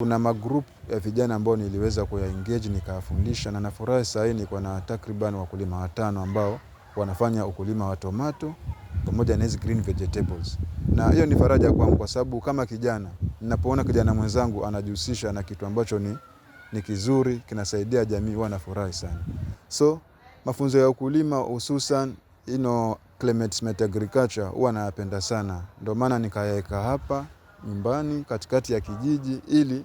Kuna magroup ya vijana ambao niliweza kuyaengage nikawafundisha, na nafurahi sasa hivi niko na takriban wakulima 5 ambao wanafanya ukulima wa tomato pamoja na hizi green vegetables. Na hiyo ni faraja kwangu kwa sababu kama kijana ninapoona kijana mwenzangu anajihusisha na kitu ambacho ni kizuri, kinasaidia jamii, huwa nafurahi sana. So mafunzo ya ukulima hususan climate smart agriculture huwa nayapenda sana. Ndio maana nikayaweka hapa nyumbani katikati ya kijiji ili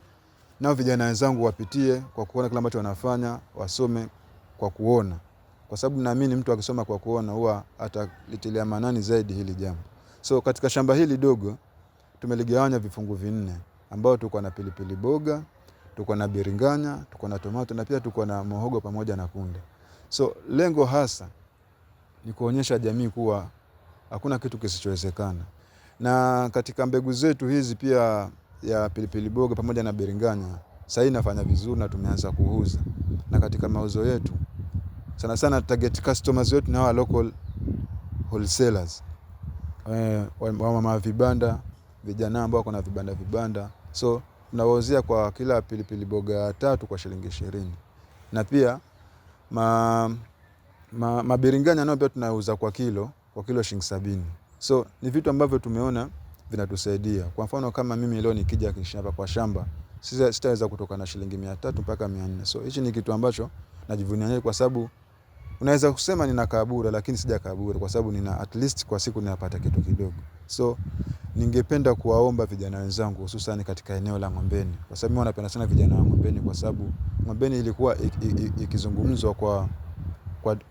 nao vijana wenzangu wapitie kwa kuona kile ambacho wanafanya, wasome kwa kuona. Kwa sababu naamini mtu akisoma kwa kuona huwa atalitilia maanani zaidi hili jambo. So katika shamba hili dogo tumeligawanya vifungu 4 ambao tuko na pilipili boga, tuko na biringanya, tuko na tomato na pia tuko na muhogo pamoja na kunde. So lengo hasa ni kuonyesha jamii kuwa hakuna kitu kisichowezekana. Na katika mbegu zetu hizi pia ya pilipili boga pamoja na biringanya sasa inafanya vizuri na tumeanza kuuza. Na katika mauzo yetu sana sana target customers wetu na wa local wholesalers. Mama vibanda, vijana ambao kuna vibanda. So tunawauzia kwa kila pilipili boga 3 kwa shilingi 20. Na pia mabiringanya nao pia tunauza kwa kilo shilingi 70. So ni vitu ambavyo tumeona vinatusaidia. Kwa mfano kama mimi leo nikija hapa kwa shamba, sitaweza kutoka na shilingi 300 mpaka 400. So hichi ni kitu ambacho najivunia kwa sababu unaweza kusema ninakaa bure, lakini sijakaa bure kwa sababu nina at least kwa siku ninapata kitu kidogo. So ningependa kuwaomba vijana wenzangu hususan katika eneo la Ng'ombeni, kwa sababu mimi wanapenda sana vijana wa Ng'ombeni kwa sababu Ng'ombeni ilikuwa ikizungumzwa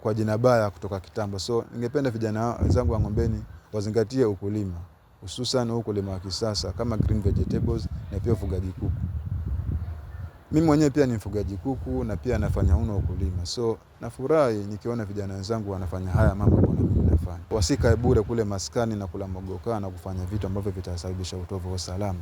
kwa jina baya kutoka kitambo. So ningependa vijana wenzangu wa Ng'ombeni wazingatie ukulima, hususan ukulima wa kisasa kama green vegetables na pia ufugaji kuku. Mimi mwenyewe pia ni mfugaji kuku na pia nafanya ukulima. So nafurahi nikiona vijana wenzangu wanafanya haya mambo ambayo mimi nafanya. Wasikae bure kule maskani na kula mogoka na kufanya vitu ambavyo vitasababisha utovu wa usalama.